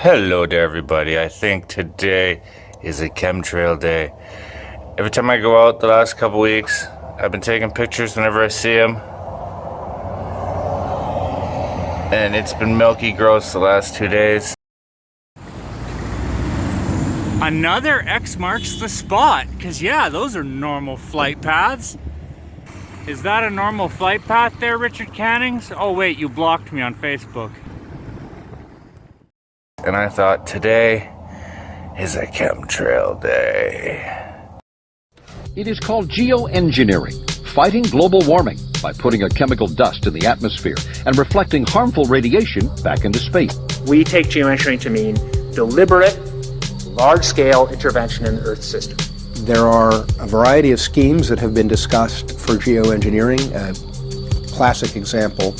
Hello there everybody. I think today is a chemtrail day. Every time I go out the last couple weeks, I've been taking pictures whenever I see them. And it's been milky gross the last 2 days. Another X marks the spot, because yeah, those are normal flight paths. Is that a normal flight path there, Richard Cannings? Oh wait, you blocked me on Facebook. And I thought today is a chemtrail day. It is called Geo Engineering, fighting global warming by putting a chemical dust in the atmosphere and reflecting harmful radiation back into space. We take geoengineering to mean deliberate, large-scale intervention in the Earth system. There are a variety of schemes that have been discussed for geoengineering. A classic example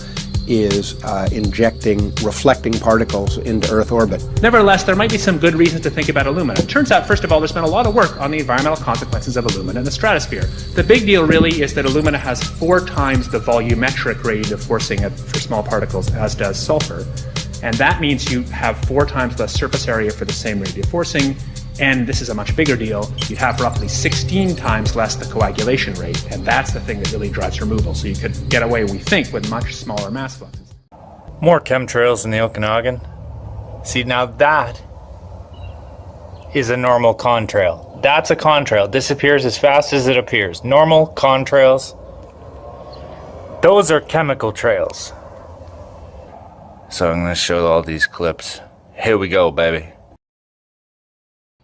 is injecting reflecting particles into Earth orbit. Nevertheless, there might be some good reasons to think about alumina. It turns out, first of all, there's been a lot of work on the environmental consequences of alumina in the stratosphere. The big deal really is that alumina has 4 times the volumetric rate of forcing for small particles as does sulfur. And that means you have 4 times less surface area for the same rate of forcing. And this is a much bigger deal. You have roughly 16 times less the coagulation rate. And that's the thing that really drives removal. So you could get away, we think, with much smaller mass fluxes. More chemtrails in the Okanagan. See, now that is a normal contrail. That's a contrail. It disappears as fast as it appears. Normal contrails. Those are chemical trails. So I'm going to show all these clips. Here we go, baby.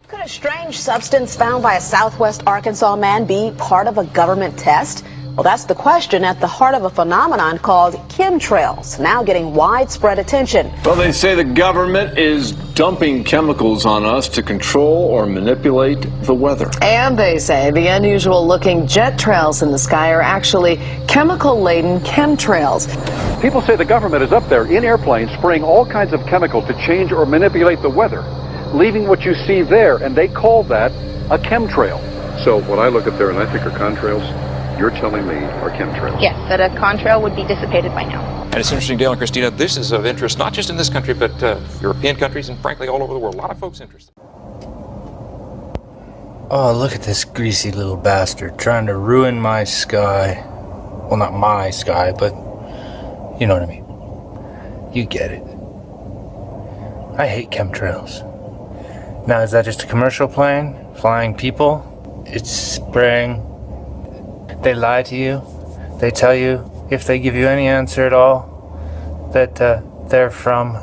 Could a strange substance found by a southwest Arkansas man be part of a government test? Well, that's the question at the heart of a phenomenon called chemtrails, now getting widespread attention. Well, they say the government is dumping chemicals on us to control or manipulate the weather. And they say the unusual-looking jet trails in the sky are actually chemical-laden chemtrails. People say the government is up there in airplanes spraying all kinds of chemicals to change or manipulate the weather, leaving what you see there, and they call that a chemtrail. So when I look up there and I think are contrails, you're telling me are chemtrails? Yes, that a contrail would be dissipated by now. And it's interesting, Dale and Christina, this is of interest not just in this country, but European countries and frankly all over the world. A lot of folks interested. Oh, look at this greasy little bastard trying to ruin my sky. Well, not my sky, but you know what I mean. You get it. I hate chemtrails. Now, is that just a commercial plane flying people? It's spraying. They lie to you. They tell you, if they give you any answer at all, that they're from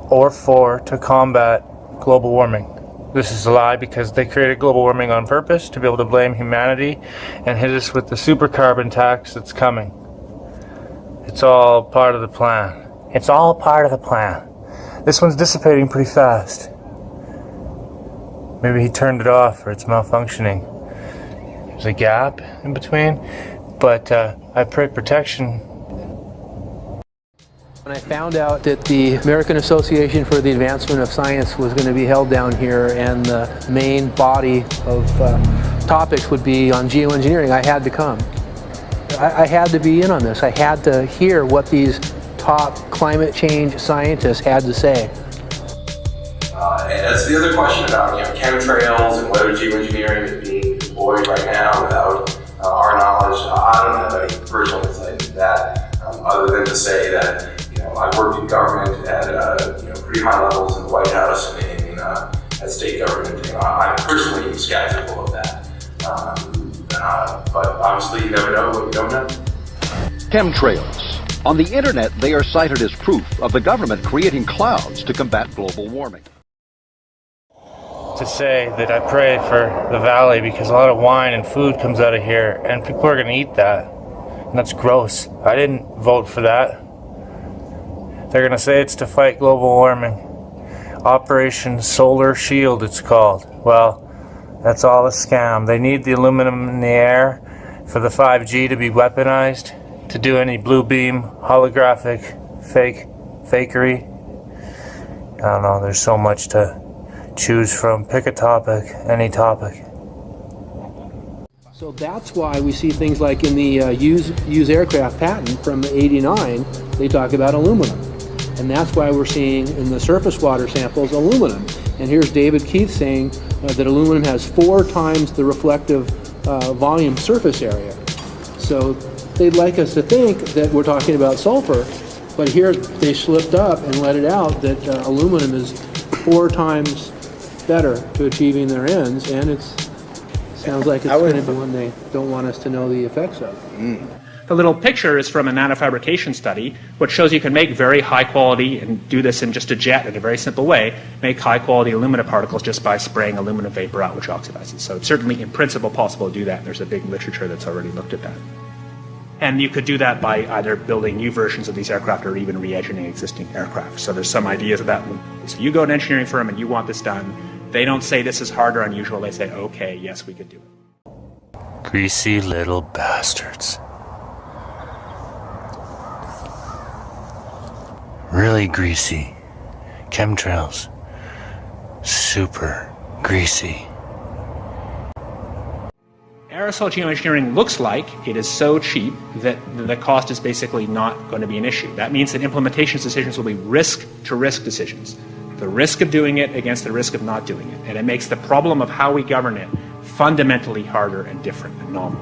or for to combat global warming. This is a lie because they created global warming on purpose to be able to blame humanity and hit us with the super carbon tax that's coming. It's all part of the plan. It's all part of the plan. This one's dissipating pretty fast. Maybe he turned it off or it's malfunctioning. There's a gap in between, but I pray protection. When I found out that the American Association for the Advancement of Science was going to be held down here and the main body of topics would be on geoengineering, I had to come. I had to be in on this. I had to hear what these top climate change scientists had to say. And that's the other question about chemtrails and whether geoengineering is being deployed right now without our knowledge. I don't have any personal insight into that, other than to say that I've worked in government at pretty high levels in the White House and at state government. I'm personally skeptical of that, but obviously you never know what you don't know. Chemtrails. On the internet, they are cited as proof of the government creating clouds to combat global warming. To say that I pray for the valley because a lot of wine and food comes out of here and people are going to eat that. And that's gross. I didn't vote for that. They're going to say it's to fight global warming. Operation Solar Shield it's called. Well, that's all a scam. They need the aluminum in the air for the 5G to be weaponized, to do any blue beam, holographic, fakery. I don't know, there's so much to choose from. Pick a topic, any topic. So that's why we see things like in the used aircraft patent from '89, they talk about aluminum. And that's why we're seeing in the surface water samples aluminum. And here's David Keith saying that aluminum has 4 times the reflective volume surface area. So they'd like us to think that we're talking about sulfur, but here they slipped up and let it out that aluminum is 4 times better to achieving their ends, and it sounds like it's going to be one they don't want us to know the effects of. The little picture is from a nanofabrication study, which shows you can make very high quality, and do this in just a jet in a very simple way, make high quality alumina particles just by spraying aluminum vapor out, which oxidizes. So it's certainly in principle possible to do that, and there's a big literature that's already looked at that. And you could do that by either building new versions of these aircraft or even re-engineering existing aircraft. So there's some ideas of that. So you go to an engineering firm and you want this done. They don't say this is hard or unusual. They say, okay, yes, we could do it. Greasy little bastards. Really greasy. Chemtrails. Super greasy. Aerosol geoengineering looks like it is so cheap that the cost is basically not going to be an issue. That means that implementation decisions will be risk-to-risk decisions. The risk of doing it against the risk of not doing it. And it makes the problem of how we govern it fundamentally harder and different and novel.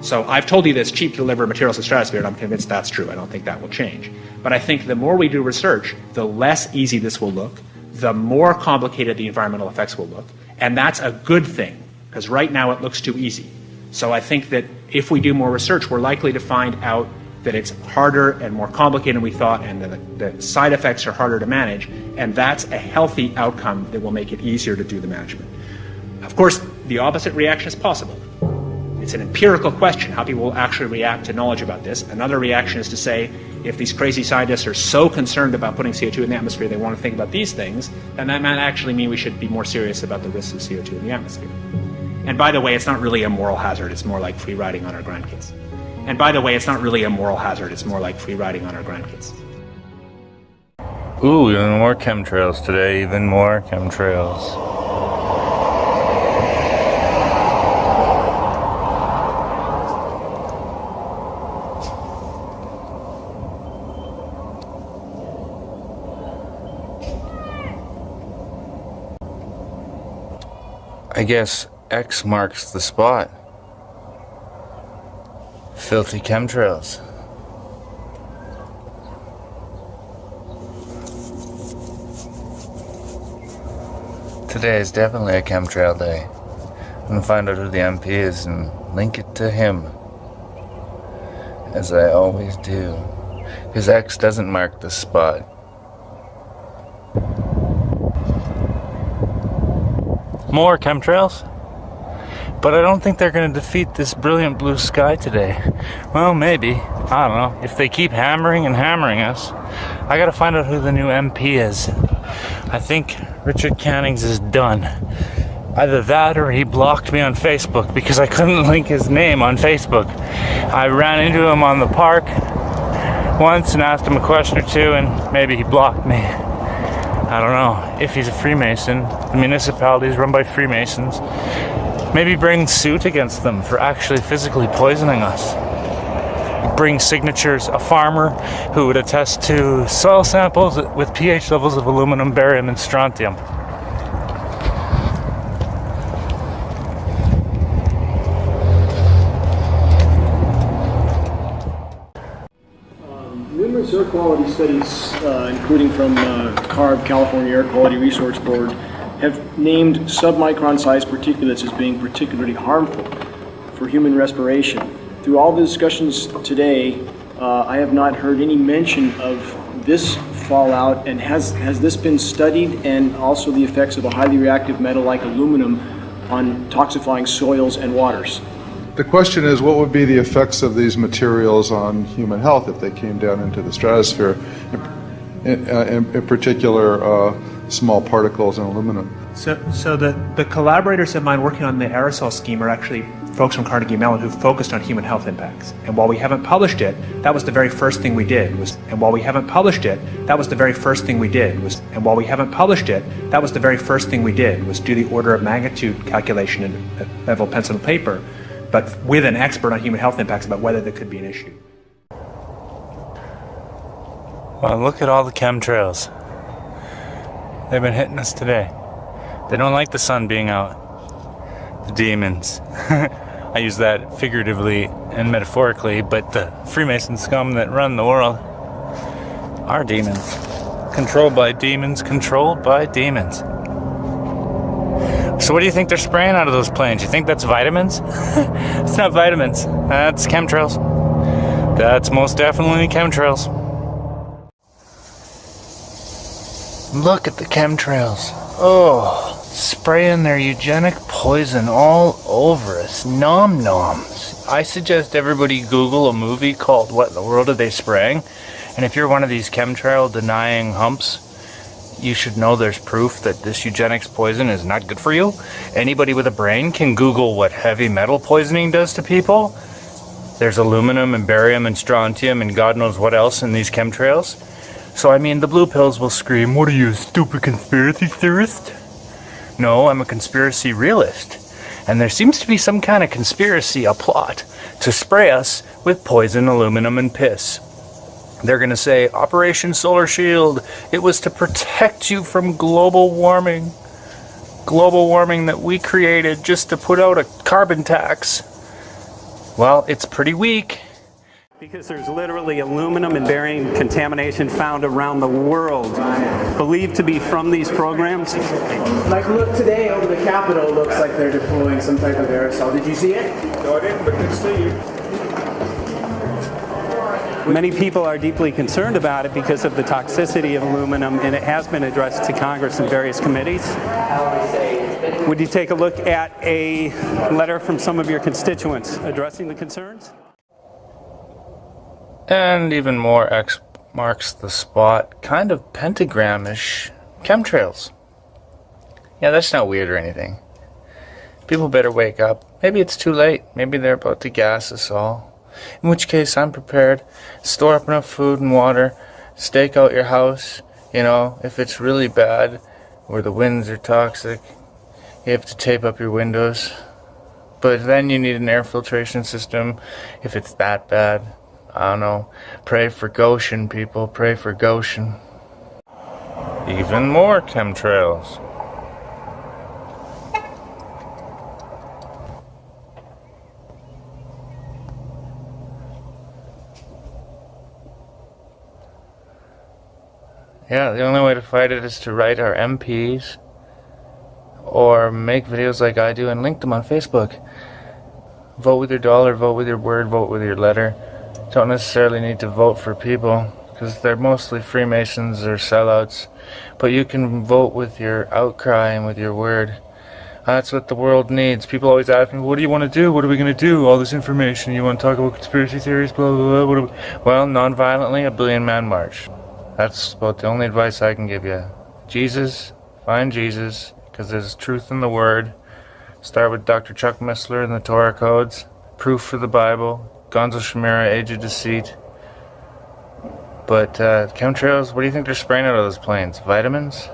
So I've told you that it's cheap to deliver materials to the stratosphere, and I'm convinced that's true. I don't think that will change. But I think the more we do research, the less easy this will look, the more complicated the environmental effects will look. And that's a good thing, because right now it looks too easy. So I think that if we do more research, we're likely to find out that it's harder and more complicated than we thought, and that the side effects are harder to manage, and that's a healthy outcome that will make it easier to do the management. Of course, the opposite reaction is possible. It's an empirical question, how people will actually react to knowledge about this. Another reaction is to say, if these crazy scientists are so concerned about putting CO2 in the atmosphere, they want to think about these things, then that might actually mean we should be more serious about the risks of CO2 in the atmosphere. And by the way, it's not really a moral hazard, it's more like free riding on our grandkids. And by the way, it's not really a moral hazard, it's more like free riding on our grandkids. Ooh, even more chemtrails today, even more chemtrails. I guess X marks the spot. Filthy chemtrails. Today is definitely a chemtrail day. I'm gonna find out who the MP is and link it to him, as I always do, because X doesn't mark the spot. More chemtrails? But I don't think they're going to defeat this brilliant blue sky today. Well, maybe. I don't know. If they keep hammering and hammering us, I got to find out who the new MP is. I think Richard Cannings is done. Either that or he blocked me on Facebook because I couldn't link his name on Facebook. I ran into him on the park once and asked him a question or two, and maybe he blocked me. I don't know. If he's a Freemason, the municipality is run by Freemasons, maybe bring suit against them for actually physically poisoning us. Bring signatures, a farmer who would attest to soil samples with pH levels of aluminum, barium, and strontium. Numerous air quality studies, including from CARB, California Air Quality Resource Board, have named submicron-sized particulates as being particularly harmful for human respiration. Through all the discussions today, I have not heard any mention of this fallout, and has this been studied, and also the effects of a highly reactive metal like aluminum on toxifying soils and waters? The question is, what would be the effects of these materials on human health if they came down into the stratosphere, in particular small particles and aluminum? So the collaborators of mine working on the aerosol scheme are actually folks from Carnegie Mellon who focused on human health impacts. And while we haven't published it, that was the very first thing we did. And while we haven't published it, that was the very first thing we did. And while we haven't published it, that was the very first thing we did, was do the order of magnitude calculation in level pencil and paper, but with an expert on human health impacts about whether there could be an issue. Well, look at all the chemtrails. They've been hitting us today. They don't like the sun being out. The demons. I use that figuratively and metaphorically, but the Freemason scum that run the world are demons. Controlled by demons, controlled by demons. So what do you think they're spraying out of those planes? You think that's vitamins? It's not vitamins. That's chemtrails. That's most definitely chemtrails. Look at the chemtrails. Oh, spraying their eugenic poison all over us. Nom noms. I suggest everybody Google a movie called What in the World Are They Spraying? And if you're one of these chemtrail denying humps, you should know there's proof that this eugenics poison is not good for you. Anybody with a brain can Google what heavy metal poisoning does to people. There's aluminum and barium and strontium and God knows what else in these chemtrails. So I mean, the blue pills will scream, "What are you, a stupid conspiracy theorist?" No, I'm a conspiracy realist. And there seems to be some kind of conspiracy, a plot, to spray us with poison, aluminum, and piss. They're going to say, Operation Solar Shield, it was to protect you from global warming. Global warming that we created just to put out a carbon tax. Well, it's pretty weak. Because there's literally aluminum and barium contamination found around the world, believed to be from these programs. Like, look, today over the Capitol looks like they're deploying some type of aerosol. Did you see it? No, I didn't, but good to see you. Many people are deeply concerned about it because of the toxicity of aluminum, and it has been addressed to Congress in various committees. Would you take a look at a letter from some of your constituents addressing the concerns? And even more X marks the spot, kind of pentagram-ish chemtrails. Yeah, that's not weird or anything. People better wake up. Maybe it's too late. Maybe they're about to gas us all. In which case, I'm prepared. Store up enough food and water. Stake out your house. You know, if it's really bad, where the winds are toxic, you have to tape up your windows. But then you need an air filtration system if it's that bad. I don't know. Pray for Goshen, people. Pray for Goshen. Even more chemtrails. Yeah, the only way to fight it is to write our MPs or make videos like I do and link them on Facebook. Vote with your dollar, vote with your word, vote with your letter. Don't necessarily need to vote for people because they're mostly Freemasons or sellouts, but you can vote with your outcry and with your word. That's what the world needs. People always ask me, what do you want to do? What are we going to do? All this information. You want to talk about conspiracy theories? Blah, blah, blah. Well, non-violently, a billion-man march. That's about the only advice I can give you. Jesus, find Jesus, because there's truth in the Word. Start with Dr. Chuck Missler and the Torah codes. Proof for the Bible. Gonzo Shemira, Age of Deceit. But chemtrails, what do you think they're spraying out of those planes? Vitamins?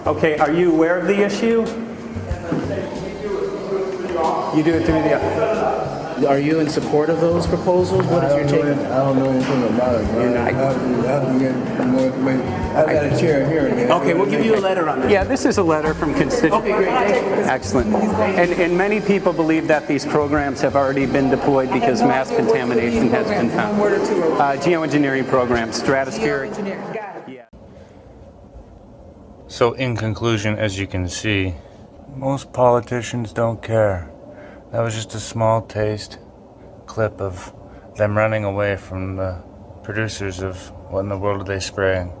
Okay, are you aware of the issue? You do it through the... Are you in support of those proposals? What is your take? I don't know anything about it. You're not. I have to get more information. I've got a chair here. Okay, we'll give you a letter on that. Yeah, this is a letter from constituents. Okay, great. Excellent. And many people believe that these programs have already been deployed because mass contamination has been found. Geo Engineering programs, stratospheric. Yeah. So in conclusion, as you can see, most politicians don't care. That was just a small taste clip of them running away from the producers of What in the World Are They Spraying.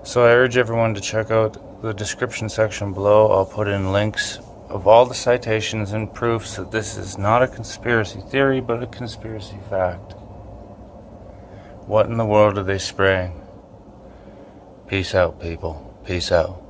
So I urge everyone to check out the description section below. I'll put in links of all the citations and proofs that this is not a conspiracy theory, but a conspiracy fact. What in the world are they spraying? Peace out, people. Peace out.